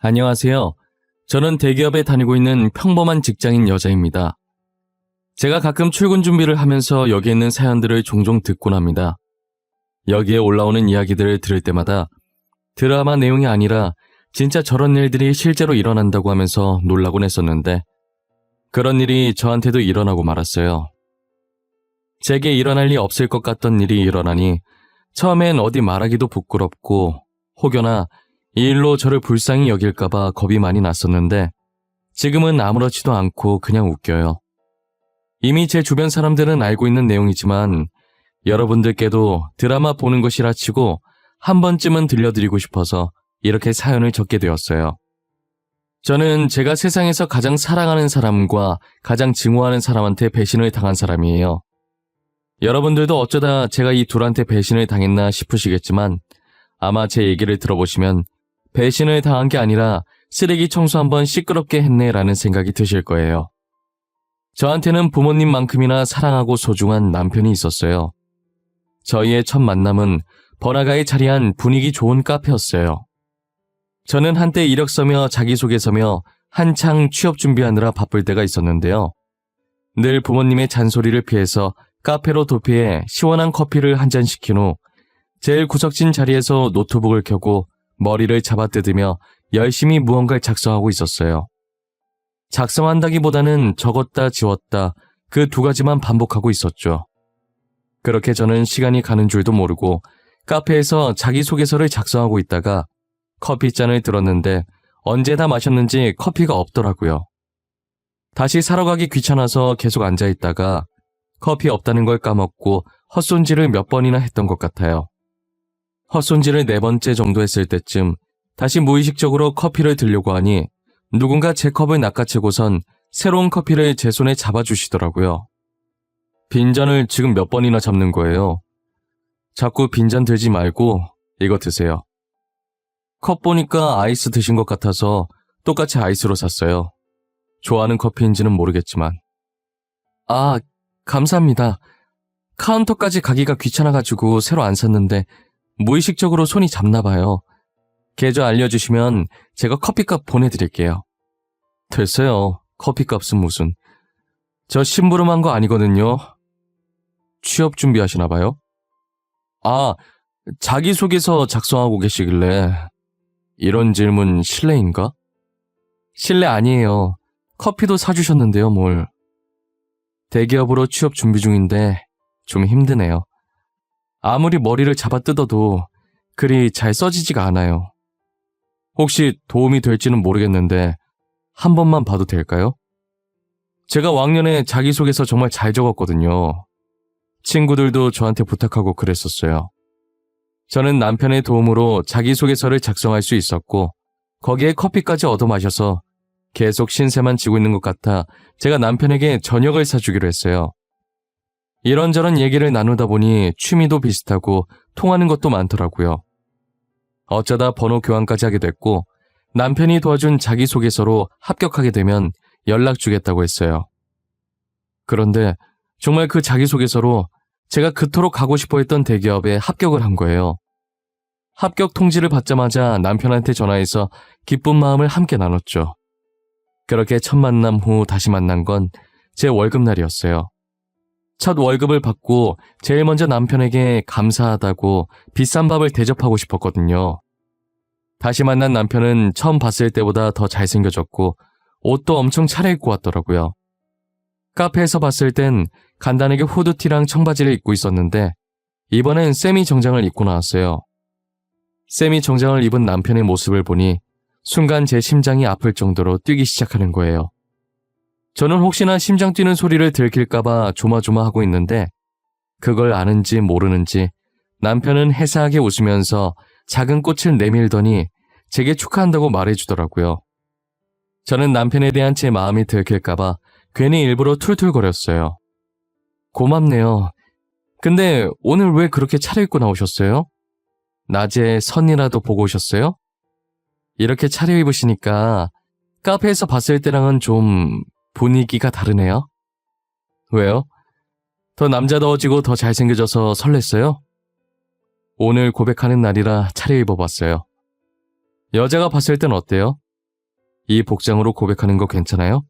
안녕하세요. 저는 대기업에 다니고 있는 평범한 직장인 여자입니다. 제가 가끔 출근 준비를 하면서 여기에 있는 사연들을 종종 듣곤 합니다. 여기에 올라오는 이야기들을 들을 때마다 드라마 내용이 아니라 진짜 저런 일들이 실제로 일어난다고 하면서 놀라곤 했었는데 그런 일이 저한테도 일어나고 말았어요. 제게 일어날 리 없을 것 같던 일이 일어나니 처음엔 어디 말하기도 부끄럽고 혹여나 이 일로 저를 불쌍히 여길까봐 겁이 많이 났었는데 지금은 아무렇지도 않고 그냥 웃겨요. 이미 제 주변 사람들은 알고 있는 내용이지만 여러분들께도 드라마 보는 것이라 치고 한 번쯤은 들려드리고 싶어서 이렇게 사연을 적게 되었어요. 저는 제가 세상에서 가장 사랑하는 사람과 가장 증오하는 사람한테 배신을 당한 사람이에요. 여러분들도 어쩌다 제가 이 둘한테 배신을 당했나 싶으시겠지만 아마 제 얘기를 들어보시면 배신을 당한 게 아니라 쓰레기 청소 한번 시끄럽게 했네라는 생각이 드실 거예요. 저한테는 부모님만큼이나 사랑하고 소중한 남편이 있었어요. 저희의 첫 만남은 번화가에 자리한 분위기 좋은 카페였어요. 저는 한때 이력서며 자기소개서며 한창 취업 준비하느라 바쁠 때가 있었는데요. 늘 부모님의 잔소리를 피해서 카페로 도피해 시원한 커피를 한 잔 시킨 후 제일 구석진 자리에서 노트북을 켜고 머리를 잡아뜯으며 열심히 무언가를 작성하고 있었어요. 작성한다기보다는 적었다 지웠다 그 두 가지만 반복하고 있었죠. 그렇게 저는 시간이 가는 줄도 모르고 카페에서 자기소개서를 작성하고 있다가 커피잔을 들었는데 언제 다 마셨는지 커피가 없더라고요. 다시 사러 가기 귀찮아서 계속 앉아있다가 커피 없다는 걸 까먹고 헛손질을 몇 번이나 했던 것 같아요. 헛손질을 4번째 정도 했을 때쯤 다시 무의식적으로 커피를 들려고 하니 누군가 제 컵을 낚아채고선 새로운 커피를 제 손에 잡아주시더라고요. 빈잔을 지금 몇 번이나 잡는 거예요. 자꾸 빈잔 들지 말고 이거 드세요. 컵 보니까 아이스 드신 것 같아서 똑같이 아이스로 샀어요. 좋아하는 커피인지는 모르겠지만. 아, 감사합니다. 카운터까지 가기가 귀찮아가지고 새로 안 샀는데 무의식적으로 손이 잡나봐요. 계좌 알려주시면 제가 커피값 보내드릴게요. 됐어요. 커피값은 무슨. 저 심부름한 거 아니거든요. 취업 준비하시나봐요? 아, 자기소개서 작성하고 계시길래. 이런 질문 실례인가? 실례 아니에요. 커피도 사주셨는데요, 뭘. 대기업으로 취업 준비 중인데 좀 힘드네요. 아무리 머리를 잡아 뜯어도 글이 잘 써지지가 않아요. 혹시 도움이 될지는 모르겠는데 한 번만 봐도 될까요? 제가 왕년에 자기소개서 정말 잘 적었거든요. 친구들도 저한테 부탁하고 그랬었어요. 저는 남편의 도움으로 자기소개서를 작성할 수 있었고 거기에 커피까지 얻어 마셔서 계속 신세만 지고 있는 것 같아 제가 남편에게 저녁을 사주기로 했어요. 이런저런 얘기를 나누다 보니 취미도 비슷하고 통하는 것도 많더라고요. 어쩌다 번호 교환까지 하게 됐고 남편이 도와준 자기소개서로 합격하게 되면 연락 주겠다고 했어요. 그런데 정말 그 자기소개서로 제가 그토록 가고 싶어 했던 대기업에 합격을 한 거예요. 합격 통지를 받자마자 남편한테 전화해서 기쁜 마음을 함께 나눴죠. 그렇게 첫 만남 후 다시 만난 건 제 월급날이었어요. 첫 월급을 받고 제일 먼저 남편에게 감사하다고 비싼 밥을 대접하고 싶었거든요. 다시 만난 남편은 처음 봤을 때보다 더 잘생겨졌고 옷도 엄청 차려입고 왔더라고요. 카페에서 봤을 땐 간단하게 후드티랑 청바지를 입고 있었는데 이번엔 세미 정장을 입고 나왔어요. 세미 정장을 입은 남편의 모습을 보니 순간 제 심장이 아플 정도로 뛰기 시작하는 거예요. 저는 혹시나 심장 뛰는 소리를 들킬까봐 조마조마하고 있는데 그걸 아는지 모르는지 남편은 해사하게 웃으면서 작은 꽃을 내밀더니 제게 축하한다고 말해주더라고요. 저는 남편에 대한 제 마음이 들킬까봐 괜히 일부러 툴툴거렸어요. 고맙네요. 근데 오늘 왜 그렇게 차려입고 나오셨어요? 낮에 선이라도 보고 오셨어요? 이렇게 차려입으시니까 카페에서 봤을 때랑은 좀 분위기가 다르네요. 왜요? 더 남자다워지고 더 잘생겨져서 설렜어요? 오늘 고백하는 날이라 차려입어봤어요. 여자가 봤을 땐 어때요? 이 복장으로 고백하는 거 괜찮아요?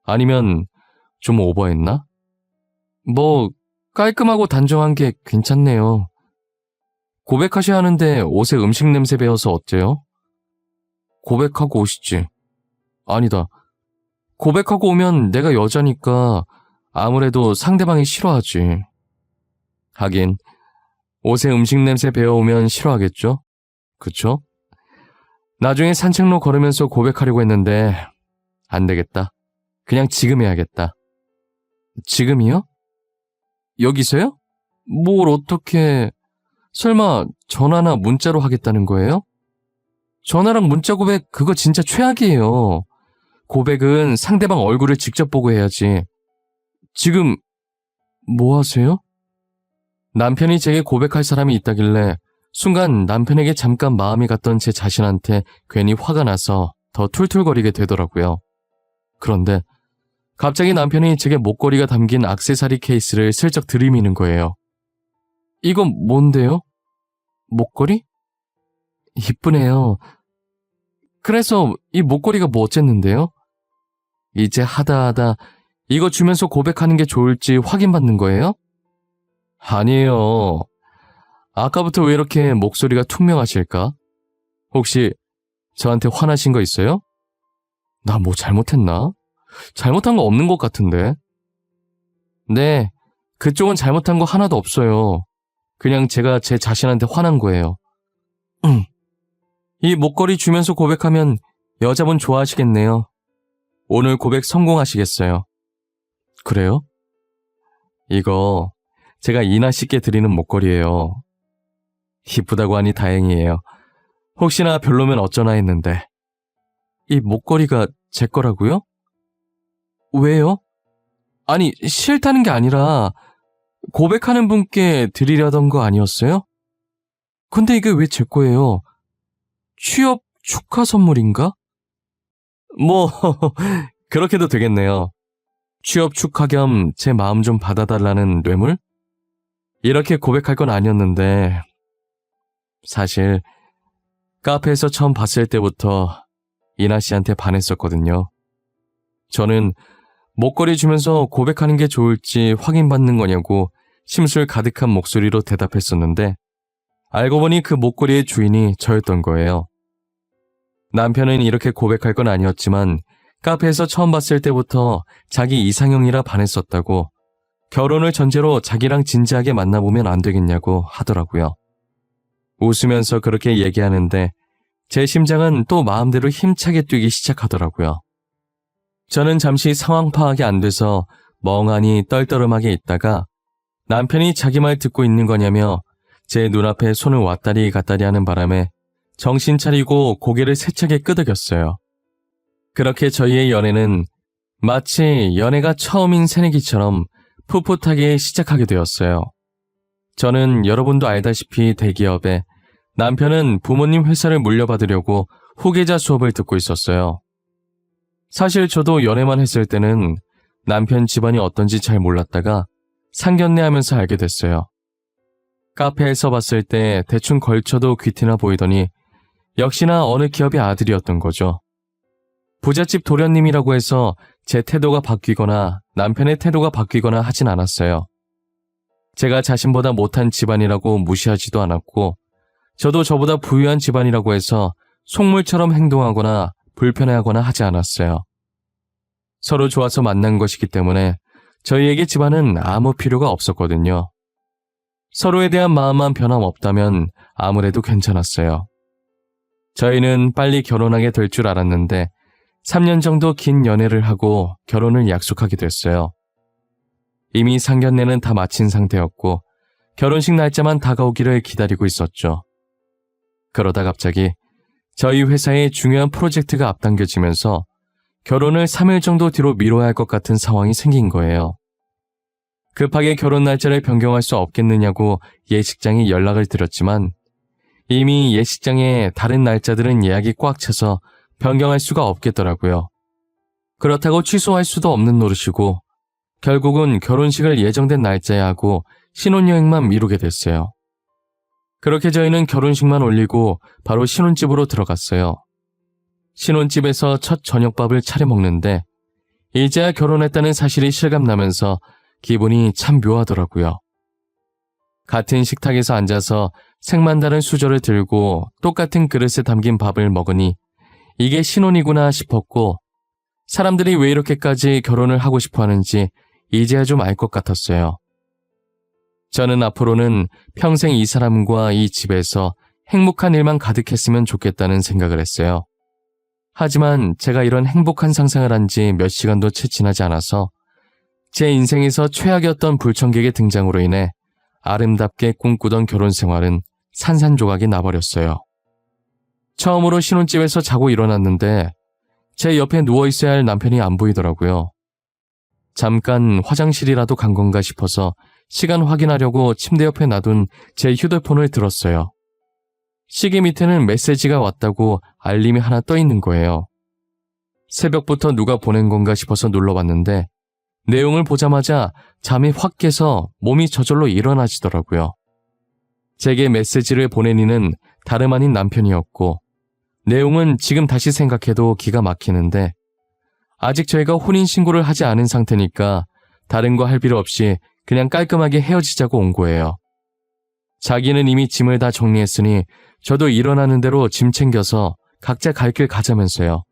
아니면 좀 오버했나? 뭐 깔끔하고 단정한 게 괜찮네요. 고백하셔야 하는데 옷에 음식 냄새 배어서 어때요? 고백하고 오시지. 아니다. 고백하고 오면 내가 여자니까 아무래도 상대방이 싫어하지. 하긴 옷에 음식 냄새 배어오면 싫어하겠죠? 그쵸? 나중에 산책로 걸으면서 고백하려고 했는데 안 되겠다. 그냥 지금 해야겠다. 지금이요? 여기서요? 뭘 어떻게... 설마 전화나 문자로 하겠다는 거예요? 전화랑 문자 고백 그거 진짜 최악이에요. 고백은 상대방 얼굴을 직접 보고 해야지. 지금 뭐 하세요? 남편이 제게 고백할 사람이 있다길래 순간 남편에게 잠깐 마음이 갔던 제 자신한테 괜히 화가 나서 더 툴툴거리게 되더라고요. 그런데 갑자기 남편이 제게 목걸이가 담긴 액세서리 케이스를 슬쩍 들이미는 거예요. 이건 뭔데요? 목걸이? 이쁘네요. 그래서 이 목걸이가 뭐 어쨌는데요? 이제 하다 이거 주면서 고백하는 게 좋을지 확인받는 거예요? 아니에요. 아까부터 왜 이렇게 목소리가 퉁명하실까? 혹시 저한테 화나신 거 있어요? 나 뭐 잘못했나? 잘못한 거 없는 것 같은데. 네, 그쪽은 잘못한 거 하나도 없어요. 그냥 제가 제 자신한테 화난 거예요. 이 목걸이 주면서 고백하면 여자분 좋아하시겠네요. 오늘 고백 성공하시겠어요. 그래요? 이거 제가 이나 씨께 드리는 목걸이에요. 이쁘다고 하니 다행이에요. 혹시나 별로면 어쩌나 했는데. 이 목걸이가 제 거라고요? 왜요? 아니, 싫다는 게 아니라 고백하는 분께 드리려던 거 아니었어요? 근데 이게 왜 제 거예요? 취업 축하 선물인가? 뭐 그렇게도 되겠네요. 취업 축하 겸 제 마음 좀 받아달라는 뇌물? 이렇게 고백할 건 아니었는데 사실 카페에서 처음 봤을 때부터 이나 씨한테 반했었거든요. 저는 목걸이 주면서 고백하는 게 좋을지 확인받는 거냐고 심술 가득한 목소리로 대답했었는데 알고 보니 그 목걸이의 주인이 저였던 거예요. 남편은 이렇게 고백할 건 아니었지만 카페에서 처음 봤을 때부터 자기 이상형이라 반했었다고 결혼을 전제로 자기랑 진지하게 만나보면 안 되겠냐고 하더라고요. 웃으면서 그렇게 얘기하는데 제 심장은 또 마음대로 힘차게 뛰기 시작하더라고요. 저는 잠시 상황 파악이 안 돼서 멍하니 떨떠름하게 있다가 남편이 자기 말 듣고 있는 거냐며 제 눈앞에 손을 왔다리 갔다리 하는 바람에 정신 차리고 고개를 세차게 끄덕였어요. 그렇게 저희의 연애는 마치 연애가 처음인 새내기처럼 풋풋하게 시작하게 되었어요. 저는 여러분도 알다시피 대기업에, 남편은 부모님 회사를 물려받으려고 후계자 수업을 듣고 있었어요. 사실 저도 연애만 했을 때는 남편 집안이 어떤지 잘 몰랐다가 상견례 하면서 알게 됐어요. 카페에서 봤을 때 대충 걸쳐도 귀티나 보이더니 역시나 어느 기업의 아들이었던 거죠. 부잣집 도련님이라고 해서 제 태도가 바뀌거나 남편의 태도가 바뀌거나 하진 않았어요. 제가 자신보다 못한 집안이라고 무시하지도 않았고 저도 저보다 부유한 집안이라고 해서 속물처럼 행동하거나 불편해하거나 하지 않았어요. 서로 좋아서 만난 것이기 때문에 저희에게 집안은 아무 필요가 없었거든요. 서로에 대한 마음만 변함없다면 아무래도 괜찮았어요. 저희는 빨리 결혼하게 될 줄 알았는데 3년 정도 긴 연애를 하고 결혼을 약속하게 됐어요. 이미 상견례는 다 마친 상태였고 결혼식 날짜만 다가오기를 기다리고 있었죠. 그러다 갑자기 저희 회사의 중요한 프로젝트가 앞당겨지면서 결혼을 3일 정도 뒤로 미뤄야 할 것 같은 상황이 생긴 거예요. 급하게 결혼 날짜를 변경할 수 없겠느냐고 예식장에 연락을 드렸지만 이미 예식장에 다른 날짜들은 예약이 꽉 차서 변경할 수가 없겠더라고요. 그렇다고 취소할 수도 없는 노릇이고 결국은 결혼식을 예정된 날짜에 하고 신혼여행만 미루게 됐어요. 그렇게 저희는 결혼식만 올리고 바로 신혼집으로 들어갔어요. 신혼집에서 첫 저녁밥을 차려 먹는데 이제야 결혼했다는 사실이 실감나면서 기분이 참 묘하더라고요. 같은 식탁에서 앉아서 색만 다른 수저를 들고 똑같은 그릇에 담긴 밥을 먹으니 이게 신혼이구나 싶었고 사람들이 왜 이렇게까지 결혼을 하고 싶어 하는지 이제야 좀 알 것 같았어요. 저는 앞으로는 평생 이 사람과 이 집에서 행복한 일만 가득했으면 좋겠다는 생각을 했어요. 하지만 제가 이런 행복한 상상을 한 지 몇 시간도 채 지나지 않아서 제 인생에서 최악이었던 불청객의 등장으로 인해 아름답게 꿈꾸던 결혼 생활은 산산조각이 나버렸어요. 처음으로 신혼집에서 자고 일어났는데 제 옆에 누워있어야 할 남편이 안 보이더라고요. 잠깐 화장실이라도 간 건가 싶어서 시간 확인하려고 침대 옆에 놔둔 제 휴대폰을 들었어요. 시계 밑에는 메시지가 왔다고 알림이 하나 떠 있는 거예요. 새벽부터 누가 보낸 건가 싶어서 눌러봤는데 내용을 보자마자 잠이 확 깨서 몸이 저절로 일어나지더라고요. 제게 메시지를 보낸 이는 다름 아닌 남편이었고 내용은 지금 다시 생각해도 기가 막히는데 아직 저희가 혼인신고를 하지 않은 상태니까 다른 거 할 필요 없이 그냥 깔끔하게 헤어지자고 온 거예요. 자기는 이미 짐을 다 정리했으니 저도 일어나는 대로 짐 챙겨서 각자 갈 길 가자면서요.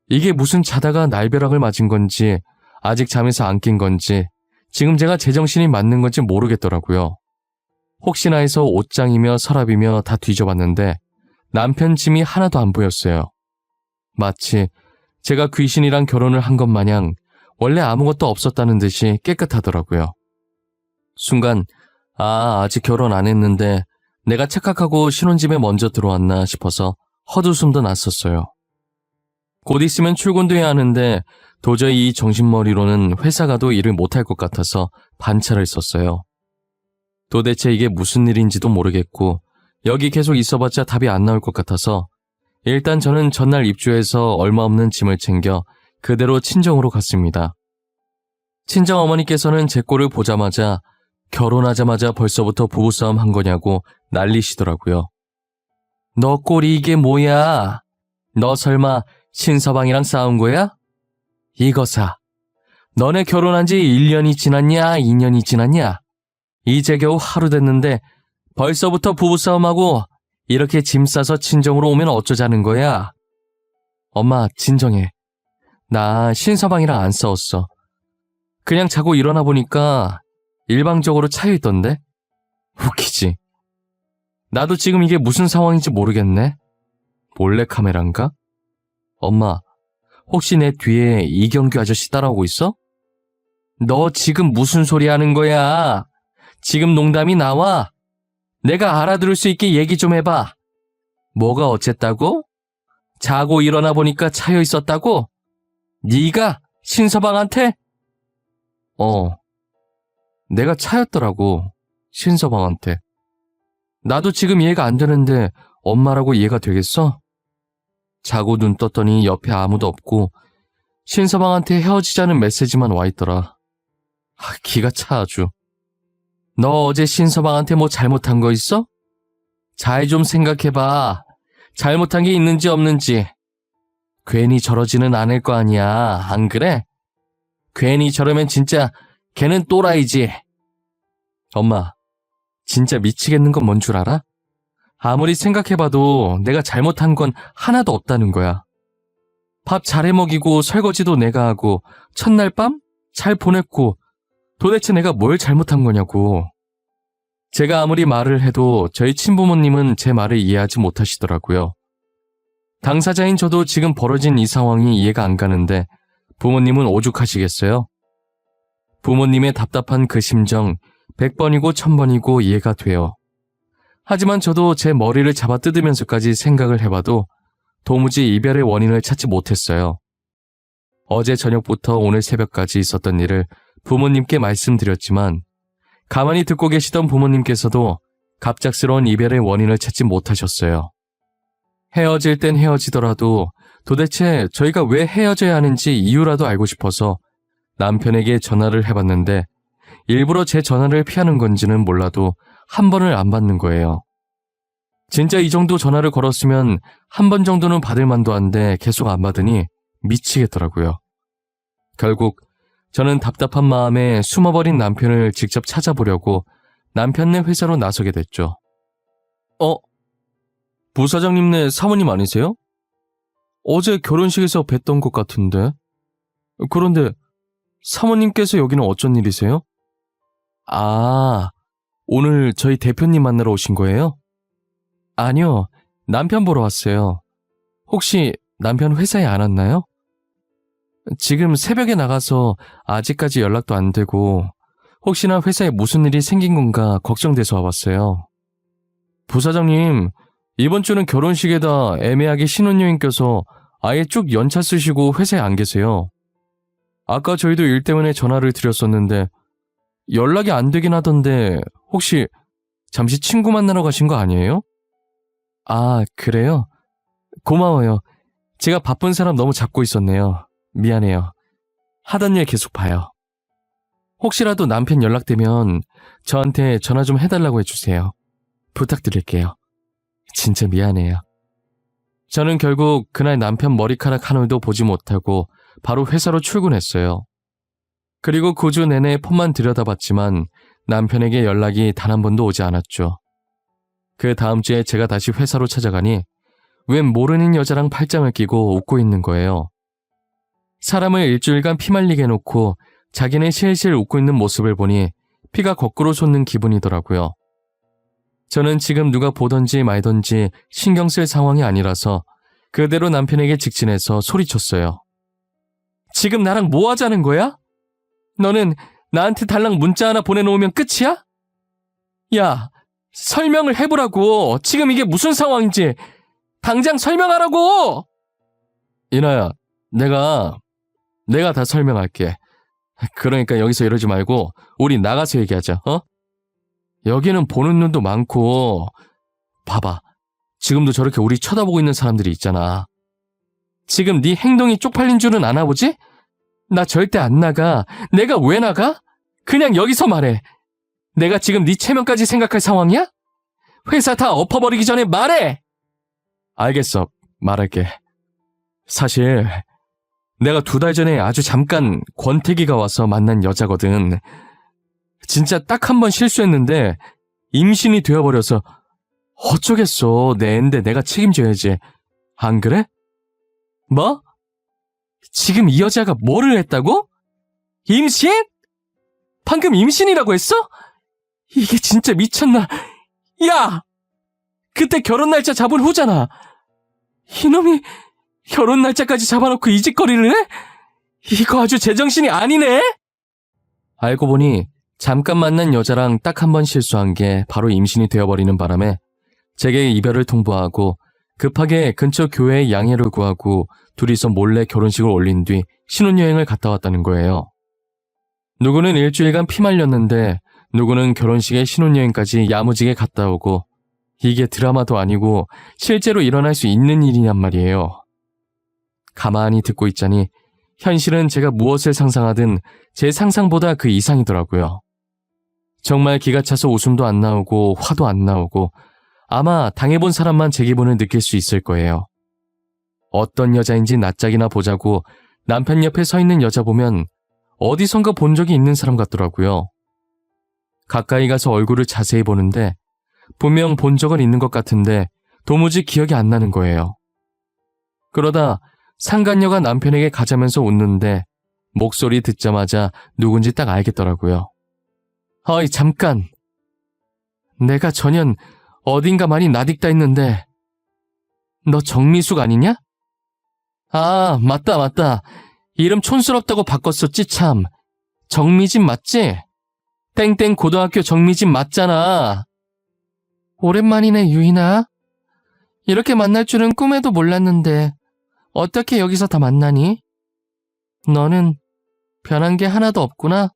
이게 무슨 자다가 날벼락을 맞은 건지 아직 잠에서 안 깬 건지 지금 제가 제정신이 맞는 건지 모르겠더라고요. 혹시나 해서 옷장이며 서랍이며 다 뒤져봤는데 남편 짐이 하나도 안 보였어요. 마치 제가 귀신이랑 결혼을 한 것 마냥 원래 아무것도 없었다는 듯이 깨끗하더라고요. 순간 아직 결혼 안 했는데 내가 착각하고 신혼집에 먼저 들어왔나 싶어서 헛웃음도 났었어요. 곧 있으면 출근도 해야 하는데 도저히 이 정신머리로는 회사 가도 일을 못할 것 같아서 반차를 썼어요. 도대체 이게 무슨 일인지도 모르겠고 여기 계속 있어봤자 답이 안 나올 것 같아서 일단 저는 전날 입주해서 얼마 없는 짐을 챙겨 그대로 친정으로 갔습니다. 친정어머니께서는 제 꼴을 보자마자 결혼하자마자 벌써부터 부부싸움 한 거냐고 난리시더라고요. 너 꼴이 이게 뭐야? 너 설마 신서방이랑 싸운 거야? 이거사, 너네 결혼한 지 1년이 지났냐 2년이 지났냐? 이제 겨우 하루 됐는데 벌써부터 부부싸움하고 이렇게 짐 싸서 친정으로 오면 어쩌자는 거야? 엄마 진정해. 나 신서방이랑 안 싸웠어. 그냥 자고 일어나 보니까 일방적으로 차여있던데? 웃기지. 나도 지금 이게 무슨 상황인지 모르겠네. 몰래카메라인가? 엄마, 혹시 내 뒤에 이경규 아저씨 따라오고 있어? 너 지금 무슨 소리 하는 거야? 지금 농담이 나와? 내가 알아들을 수 있게 얘기 좀 해봐. 뭐가 어쨌다고? 자고 일어나 보니까 차여 있었다고? 네가 신서방한테? 내가 차였더라고. 신서방한테. 나도 지금 이해가 안 되는데 엄마라고 이해가 되겠어? 자고 눈 떴더니 옆에 아무도 없고 신서방한테 헤어지자는 메시지만 와 있더라. 기가 차 아주. 너 어제 신서방한테 뭐 잘못한 거 있어? 잘 좀 생각해봐. 잘못한 게 있는지 없는지. 괜히 저러지는 않을 거 아니야. 안 그래? 괜히 저러면 진짜 걔는 또라이지. 엄마, 진짜 미치겠는 건 뭔 줄 알아? 아무리 생각해봐도 내가 잘못한 건 하나도 없다는 거야. 밥 잘해 먹이고 설거지도 내가 하고 첫날 밤 잘 보냈고 도대체 내가 뭘 잘못한 거냐고. 제가 아무리 말을 해도 저희 친부모님은 제 말을 이해하지 못하시더라고요. 당사자인 저도 지금 벌어진 이 상황이 이해가 안 가는데 부모님은 오죽하시겠어요? 부모님의 답답한 그 심정 100번이고 1000번이고 이해가 돼요. 하지만 저도 제 머리를 잡아 뜯으면서까지 생각을 해봐도 도무지 이별의 원인을 찾지 못했어요. 어제 저녁부터 오늘 새벽까지 있었던 일을 부모님께 말씀드렸지만 가만히 듣고 계시던 부모님께서도 갑작스러운 이별의 원인을 찾지 못하셨어요. 헤어질 땐 헤어지더라도 도대체 저희가 왜 헤어져야 하는지 이유라도 알고 싶어서 남편에게 전화를 해봤는데 일부러 제 전화를 피하는 건지는 몰라도 한 번을 안 받는 거예요. 진짜 이 정도 전화를 걸었으면 한 번 정도는 받을 만도 한데 계속 안 받으니 미치겠더라고요. 결국 저는 답답한 마음에 숨어버린 남편을 직접 찾아보려고 남편네 회사로 나서게 됐죠. 부사장님네 사모님 아니세요? 어제 결혼식에서 뵀던 것 같은데. 그런데 사모님께서 여기는 어쩐 일이세요? 아, 오늘 저희 대표님 만나러 오신 거예요? 아니요, 남편 보러 왔어요. 혹시 남편 회사에 안 왔나요? 지금 새벽에 나가서 아직까지 연락도 안 되고 혹시나 회사에 무슨 일이 생긴 건가 걱정돼서 와봤어요. 부사장님, 이번 주는 결혼식에다 애매하게 신혼여행 껴서 아예 쭉 연차 쓰시고 회사에 안 계세요. 아까 저희도 일 때문에 전화를 드렸었는데 연락이 안 되긴 하던데 혹시 잠시 친구 만나러 가신 거 아니에요? 아, 그래요? 고마워요. 제가 바쁜 사람 너무 잡고 있었네요. 미안해요. 하던 일 계속 봐요. 혹시라도 남편 연락되면 저한테 전화 좀 해달라고 해주세요. 부탁드릴게요. 진짜 미안해요. 저는 결국 그날 남편 머리카락 한 올도 보지 못하고 바로 회사로 출근했어요. 그리고 9주 내내 폰만 들여다봤지만 남편에게 연락이 단 한 번도 오지 않았죠. 그 다음 주에 제가 다시 회사로 찾아가니 웬 모르는 여자랑 팔짱을 끼고 웃고 있는 거예요. 사람을 일주일간 피말리게 해놓고 자기는 실실 웃고 있는 모습을 보니 피가 거꾸로 솟는 기분이더라고요. 저는 지금 누가 보던지 말던지 신경 쓸 상황이 아니라서 그대로 남편에게 직진해서 소리쳤어요. 지금 나랑 뭐 하자는 거야? 너는 나한테 달랑 문자 하나 보내놓으면 끝이야? 야, 설명을 해보라고. 지금 이게 무슨 상황인지 당장 설명하라고. 이나야, 내가 다 설명할게. 그러니까 여기서 이러지 말고 우리 나가서 얘기하자. 여기는 보는 눈도 많고 봐봐. 지금도 저렇게 우리 쳐다보고 있는 사람들이 있잖아. 지금 네 행동이 쪽팔린 줄은 아나 보지? 나 절대 안 나가. 내가 왜 나가? 그냥 여기서 말해. 내가 지금 네 체면까지 생각할 상황이야? 회사 다 엎어버리기 전에 말해! 알겠어. 말할게. 사실 내가 2달 전에 아주 잠깐 권태기가 와서 만난 여자거든. 진짜 딱 한 번 실수했는데 임신이 되어버려서 어쩌겠어. 내 애인데 내가 책임져야지. 안 그래? 뭐? 지금 이 여자가 뭐를 했다고? 임신? 방금 임신이라고 했어? 이게 진짜 미쳤나? 야! 그때 결혼 날짜 잡은 후잖아. 이놈이 결혼 날짜까지 잡아놓고 이 짓거리를 해? 이거 아주 제정신이 아니네? 알고 보니 잠깐 만난 여자랑 딱 한 번 실수한 게 바로 임신이 되어버리는 바람에 제게 이별을 통보하고 급하게 근처 교회에 양해를 구하고 둘이서 몰래 결혼식을 올린 뒤 신혼여행을 갔다 왔다는 거예요. 누구는 일주일간 피 말렸는데 누구는 결혼식에 신혼여행까지 야무지게 갔다 오고 이게 드라마도 아니고 실제로 일어날 수 있는 일이냔 말이에요. 가만히 듣고 있자니 현실은 제가 무엇을 상상하든 제 상상보다 그 이상이더라고요. 정말 기가 차서 웃음도 안 나오고 화도 안 나오고 아마 당해본 사람만 제 기분을 느낄 수 있을 거예요. 어떤 여자인지 낯짝이나 보자고 남편 옆에 서 있는 여자 보면 어디선가 본 적이 있는 사람 같더라고요. 가까이 가서 얼굴을 자세히 보는데 분명 본 적은 있는 것 같은데 도무지 기억이 안 나는 거예요. 그러다 상간녀가 남편에게 가자면서 웃는데 목소리 듣자마자 누군지 딱 알겠더라고요. 어이, 잠깐. 내가 전현 어딘가 많이 낯익다 했는데 너 정미숙 아니냐? 아, 맞다. 이름 촌스럽다고 바꿨었지 참. 정미진 맞지? 땡땡 고등학교 정미진 맞잖아. 오랜만이네, 유인아. 이렇게 만날 줄은 꿈에도 몰랐는데 어떻게 여기서 다 만나니? 너는 변한 게 하나도 없구나.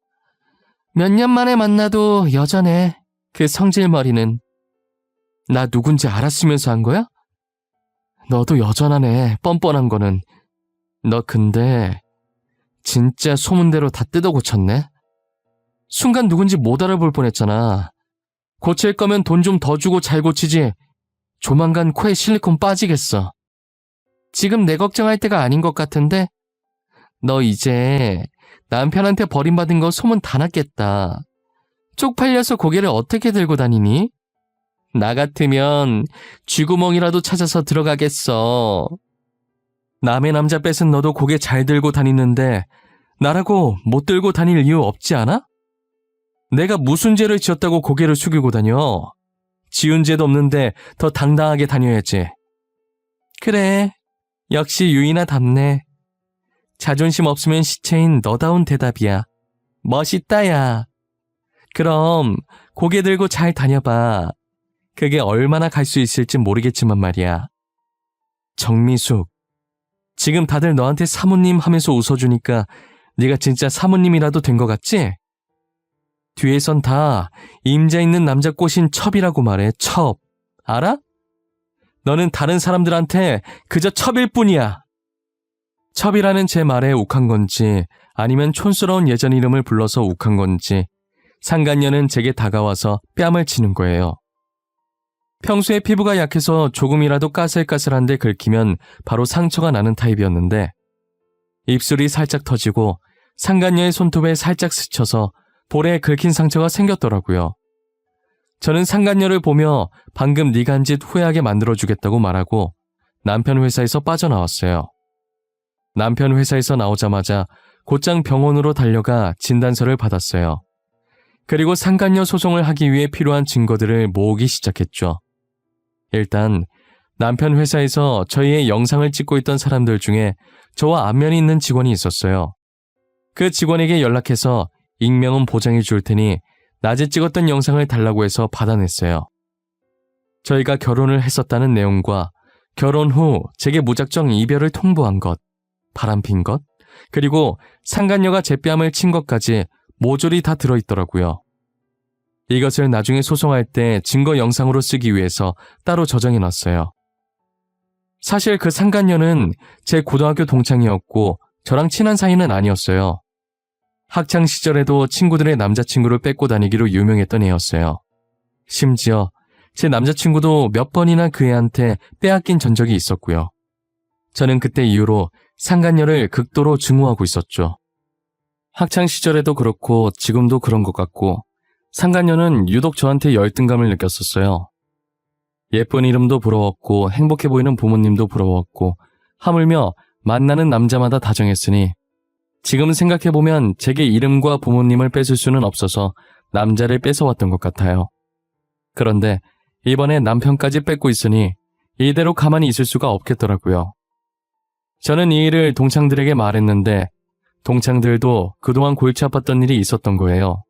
몇 년 만에 만나도 여전해. 그 성질머리는. 나 누군지 알았으면서 한 거야? 너도 여전하네, 뻔뻔한 거는. 너 근데 진짜 소문대로 다 뜯어 고쳤네? 순간 누군지 못 알아볼 뻔했잖아. 고칠 거면 돈 좀 더 주고 잘 고치지. 조만간 코에 실리콘 빠지겠어. 지금 내 걱정할 때가 아닌 것 같은데? 너 이제 남편한테 버림받은 거 소문 다 났겠다. 쪽팔려서 고개를 어떻게 들고 다니니? 나 같으면 쥐구멍이라도 찾아서 들어가겠어. 남의 남자 뺏은 너도 고개 잘 들고 다니는데 나라고 못 들고 다닐 이유 없지 않아? 내가 무슨 죄를 지었다고 고개를 숙이고 다녀? 지은 죄도 없는데 더 당당하게 다녀야지. 그래, 역시 유인아답네. 자존심 없으면 시체인 너다운 대답이야. 멋있다, 야. 그럼 고개 들고 잘 다녀봐. 그게 얼마나 갈 수 있을지 모르겠지만 말이야. 정미숙, 지금 다들 너한테 사모님 하면서 웃어주니까 네가 진짜 사모님이라도 된 것 같지? 뒤에선 다 임자 있는 남자 꼬신 첩이라고 말해, 첩. 알아? 너는 다른 사람들한테 그저 첩일 뿐이야. 첩이라는 제 말에 욱한 건지 아니면 촌스러운 예전 이름을 불러서 욱한 건지 상간녀는 제게 다가와서 뺨을 치는 거예요. 평소에 피부가 약해서 조금이라도 까슬까슬한데 긁히면 바로 상처가 나는 타입이었는데 입술이 살짝 터지고 상간녀의 손톱에 살짝 스쳐서 볼에 긁힌 상처가 생겼더라고요. 저는 상간녀를 보며 방금 네가 한 짓 후회하게 만들어주겠다고 말하고 남편 회사에서 빠져나왔어요. 남편 회사에서 나오자마자 곧장 병원으로 달려가 진단서를 받았어요. 그리고 상간녀 소송을 하기 위해 필요한 증거들을 모으기 시작했죠. 일단 남편 회사에서 저희의 영상을 찍고 있던 사람들 중에 저와 안면이 있는 직원이 있었어요. 그 직원에게 연락해서 익명은 보장해 줄 테니 낮에 찍었던 영상을 달라고 해서 받아냈어요. 저희가 결혼을 했었다는 내용과 결혼 후 제게 무작정 이별을 통보한 것, 바람핀 것, 그리고 상간녀가 제 뺨을 친 것까지 모조리 다 들어있더라고요. 이것을 나중에 소송할 때 증거 영상으로 쓰기 위해서 따로 저장해놨어요. 사실 그 상간녀는 제 고등학교 동창이었고 저랑 친한 사이는 아니었어요. 학창 시절에도 친구들의 남자친구를 뺏고 다니기로 유명했던 애였어요. 심지어 제 남자친구도 몇 번이나 그 애한테 빼앗긴 전적이 있었고요. 저는 그때 이후로 상간녀를 극도로 증오하고 있었죠. 학창 시절에도 그렇고 지금도 그런 것 같고 상간녀는 유독 저한테 열등감을 느꼈었어요. 예쁜 이름도 부러웠고 행복해 보이는 부모님도 부러웠고 하물며 만나는 남자마다 다정했으니 지금 생각해보면 제게 이름과 부모님을 뺏을 수는 없어서 남자를 뺏어왔던 것 같아요. 그런데 이번에 남편까지 뺏고 있으니 이대로 가만히 있을 수가 없겠더라고요. 저는 이 일을 동창들에게 말했는데 동창들도 그동안 골치 아팠던 일이 있었던 거예요.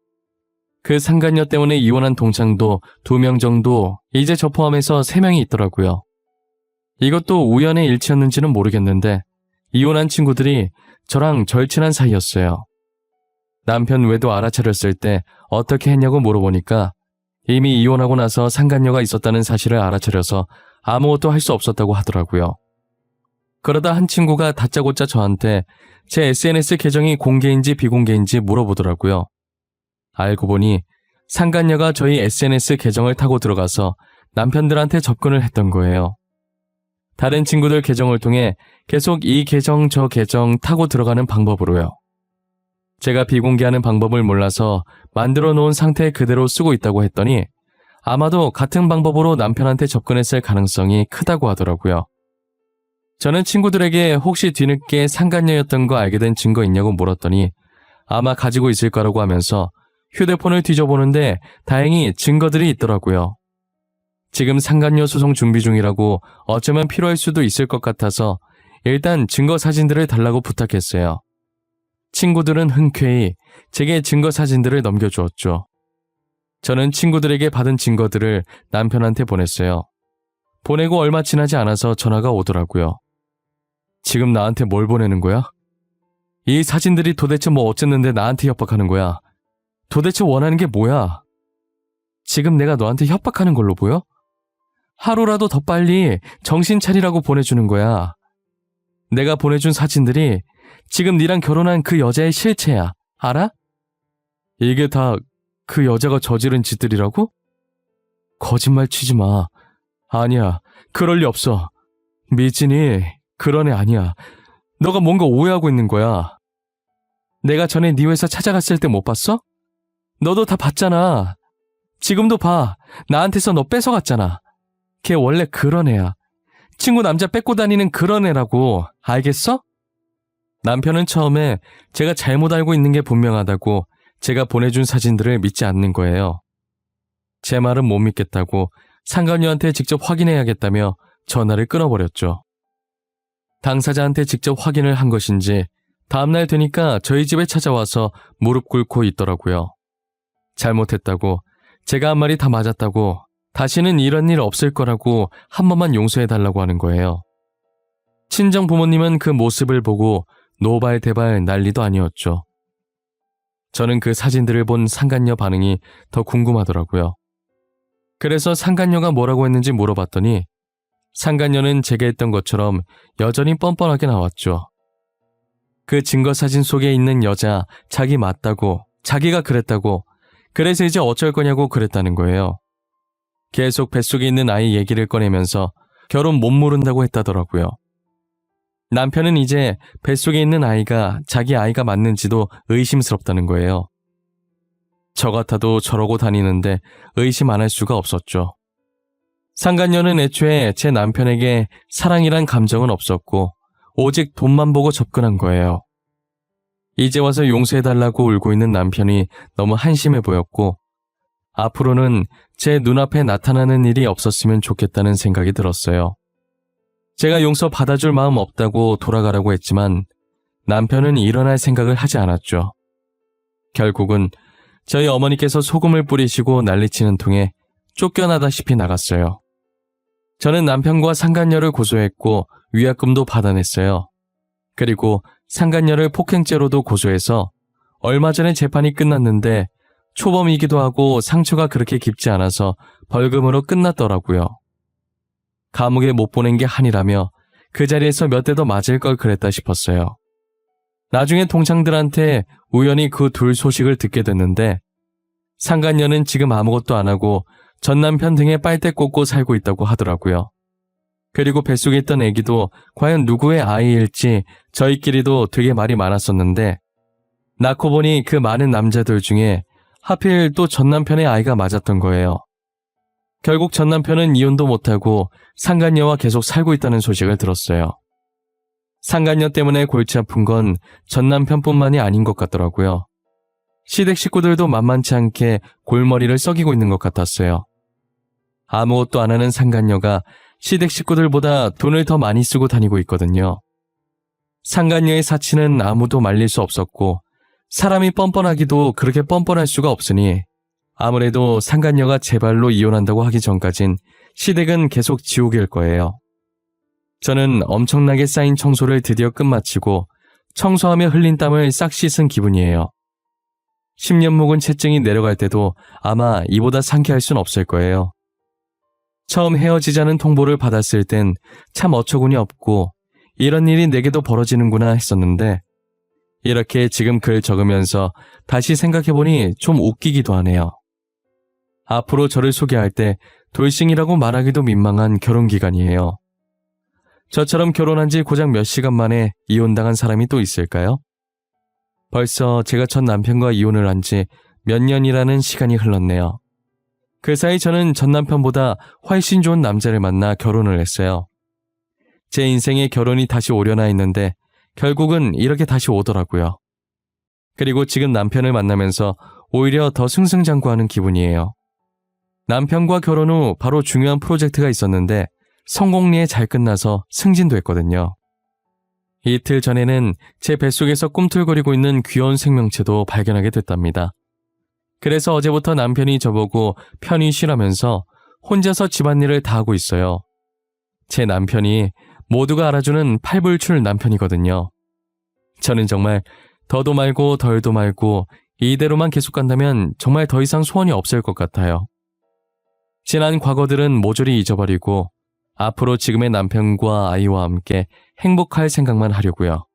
그 상간녀 때문에 이혼한 동창도 2명 정도, 이제 저 포함해서 3명이 있더라고요. 이것도 우연의 일치였는지는 모르겠는데 이혼한 친구들이 저랑 절친한 사이였어요. 남편 외도 알아차렸을 때 어떻게 했냐고 물어보니까 이미 이혼하고 나서 상간녀가 있었다는 사실을 알아차려서 아무것도 할 수 없었다고 하더라고요. 그러다 한 친구가 다짜고짜 저한테 제 SNS 계정이 공개인지 비공개인지 물어보더라고요. 알고 보니 상간녀가 저희 SNS 계정을 타고 들어가서 남편들한테 접근을 했던 거예요. 다른 친구들 계정을 통해 계속 이 계정 저 계정 타고 들어가는 방법으로요. 제가 비공개하는 방법을 몰라서 만들어 놓은 상태 그대로 쓰고 있다고 했더니 아마도 같은 방법으로 남편한테 접근했을 가능성이 크다고 하더라고요. 저는 친구들에게 혹시 뒤늦게 상간녀였던 거 알게 된 증거 있냐고 물었더니 아마 가지고 있을 거라고 하면서 휴대폰을 뒤져보는데 다행히 증거들이 있더라고요. 지금 상간녀 소송 준비 중이라고 어쩌면 필요할 수도 있을 것 같아서 일단 증거 사진들을 달라고 부탁했어요. 친구들은 흔쾌히 제게 증거 사진들을 넘겨주었죠. 저는 친구들에게 받은 증거들을 남편한테 보냈어요. 보내고 얼마 지나지 않아서 전화가 오더라고요. 지금 나한테 뭘 보내는 거야? 이 사진들이 도대체 뭐 어쨌는데 나한테 협박하는 거야? 도대체 원하는 게 뭐야? 지금 내가 너한테 협박하는 걸로 보여? 하루라도 더 빨리 정신 차리라고 보내주는 거야. 내가 보내준 사진들이 지금 니랑 결혼한 그 여자의 실체야. 알아? 이게 다 그 여자가 저지른 짓들이라고? 거짓말 치지 마. 아니야, 그럴 리 없어. 미진이 그런 애 아니야. 너가 뭔가 오해하고 있는 거야. 내가 전에 네 회사 찾아갔을 때 못 봤어? 너도 다 봤잖아. 지금도 봐. 나한테서 너 뺏어갔잖아. 걔 원래 그런 애야. 친구 남자 뺏고 다니는 그런 애라고. 알겠어? 남편은 처음에 제가 잘못 알고 있는 게 분명하다고 제가 보내준 사진들을 믿지 않는 거예요. 제 말은 못 믿겠다고 상간녀한테 직접 확인해야겠다며 전화를 끊어버렸죠. 당사자한테 직접 확인을 한 것인지 다음날 되니까 저희 집에 찾아와서 무릎 꿇고 있더라고요. 잘못했다고, 제가 한 말이 다 맞았다고, 다시는 이런 일 없을 거라고 한 번만 용서해달라고 하는 거예요. 친정 부모님은 그 모습을 보고 노발대발 난리도 아니었죠. 저는 그 사진들을 본 상간녀 반응이 더 궁금하더라고요. 그래서 상간녀가 뭐라고 했는지 물어봤더니 상간녀는 제가 했던 것처럼 여전히 뻔뻔하게 나왔죠. 그 증거 사진 속에 있는 여자 자기 맞다고, 자기가 그랬다고, 그래서 이제 어쩔 거냐고 그랬다는 거예요. 계속 뱃속에 있는 아이 얘기를 꺼내면서 결혼 못 모른다고 했다더라고요. 남편은 이제 뱃속에 있는 아이가 자기 아이가 맞는지도 의심스럽다는 거예요. 저 같아도 저러고 다니는데 의심 안 할 수가 없었죠. 상간녀는 애초에 제 남편에게 사랑이란 감정은 없었고 오직 돈만 보고 접근한 거예요. 이제 와서 용서해달라고 울고 있는 남편이 너무 한심해 보였고 앞으로는 제 눈앞에 나타나는 일이 없었으면 좋겠다는 생각이 들었어요. 제가 용서 받아줄 마음 없다고 돌아가라고 했지만 남편은 일어날 생각을 하지 않았죠. 결국은 저희 어머니께서 소금을 뿌리시고 난리치는 통에 쫓겨나다시피 나갔어요. 저는 남편과 상간녀를 고소했고 위약금도 받아냈어요. 그리고 상간녀를 폭행죄로도 고소해서 얼마 전에 재판이 끝났는데 초범이기도 하고 상처가 그렇게 깊지 않아서 벌금으로 끝났더라고요. 감옥에 못 보낸 게 한이라며 그 자리에서 몇 대 더 맞을 걸 그랬다 싶었어요. 나중에 동창들한테 우연히 그 둘 소식을 듣게 됐는데 상간녀는 지금 아무것도 안 하고 전 남편 등에 빨대 꽂고 살고 있다고 하더라고요. 그리고 뱃속에 있던 아기도 과연 누구의 아이일지 저희끼리도 되게 말이 많았었는데 낳고 보니 그 많은 남자들 중에 하필 또 전 남편의 아이가 맞았던 거예요. 결국 전 남편은 이혼도 못하고 상간녀와 계속 살고 있다는 소식을 들었어요. 상간녀 때문에 골치 아픈 건 전 남편뿐만이 아닌 것 같더라고요. 시댁 식구들도 만만치 않게 골머리를 썩이고 있는 것 같았어요. 아무것도 안 하는 상간녀가 시댁 식구들보다 돈을 더 많이 쓰고 다니고 있거든요. 상간녀의 사치는 아무도 말릴 수 없었고 사람이 뻔뻔하기도 그렇게 뻔뻔할 수가 없으니 아무래도 상간녀가 제 발로 이혼한다고 하기 전까진 시댁은 계속 지옥일 거예요. 저는 엄청나게 쌓인 청소를 드디어 끝마치고 청소하며 흘린 땀을 싹 씻은 기분이에요. 10년 묵은 채증이 내려갈 때도 아마 이보다 상쾌할 순 없을 거예요. 처음 헤어지자는 통보를 받았을 땐 참 어처구니 없고 이런 일이 내게도 벌어지는구나 했었는데 이렇게 지금 글 적으면서 다시 생각해보니 좀 웃기기도 하네요. 앞으로 저를 소개할 때 돌싱이라고 말하기도 민망한 결혼기간이에요. 저처럼 결혼한 지 고작 몇 시간 만에 이혼당한 사람이 또 있을까요? 벌써 제가 전 남편과 이혼을 한 지 몇 년이라는 시간이 흘렀네요. 그 사이 저는 전 남편보다 훨씬 좋은 남자를 만나 결혼을 했어요. 제 인생에 결혼이 다시 오려나 했는데 결국은 이렇게 다시 오더라고요. 그리고 지금 남편을 만나면서 오히려 더 승승장구하는 기분이에요. 남편과 결혼 후 바로 중요한 프로젝트가 있었는데 성공리에 잘 끝나서 승진도 했거든요. 이틀 전에는 제 뱃속에서 꿈틀거리고 있는 귀여운 생명체도 발견하게 됐답니다. 그래서 어제부터 남편이 저보고 편히 쉬라면서 혼자서 집안일을 다 하고 있어요. 제 남편이 모두가 알아주는 팔불출 남편이거든요. 저는 정말 더도 말고 덜도 말고 이대로만 계속 간다면 정말 더 이상 소원이 없을 것 같아요. 지난 과거들은 모조리 잊어버리고 앞으로 지금의 남편과 아이와 함께 행복할 생각만 하려고요.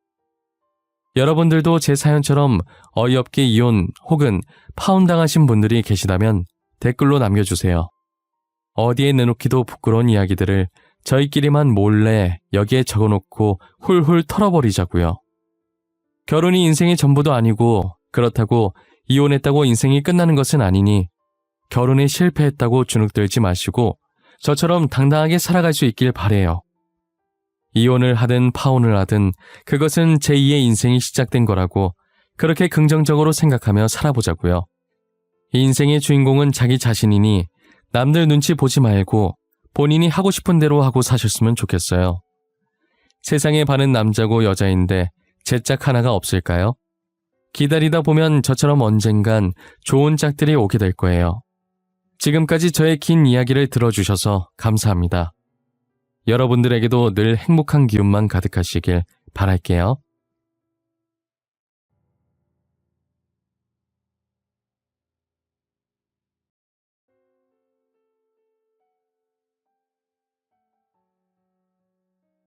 여러분들도 제 사연처럼 어이없게 이혼 혹은 파혼당하신 분들이 계시다면 댓글로 남겨주세요. 어디에 내놓기도 부끄러운 이야기들을 저희끼리만 몰래 여기에 적어놓고 훌훌 털어버리자고요. 결혼이 인생의 전부도 아니고 그렇다고 이혼했다고 인생이 끝나는 것은 아니니 결혼에 실패했다고 주눅들지 마시고 저처럼 당당하게 살아갈 수 있길 바래요. 이혼을 하든 파혼을 하든 그것은 제2의 인생이 시작된 거라고 그렇게 긍정적으로 생각하며 살아보자고요. 인생의 주인공은 자기 자신이니 남들 눈치 보지 말고 본인이 하고 싶은 대로 하고 사셨으면 좋겠어요. 세상에 반은 남자고 여자인데 제 짝 하나가 없을까요? 기다리다 보면 저처럼 언젠간 좋은 짝들이 오게 될 거예요. 지금까지 저의 긴 이야기를 들어주셔서 감사합니다. 여러분들에게도 늘 행복한 기운만 가득하시길 바랄게요.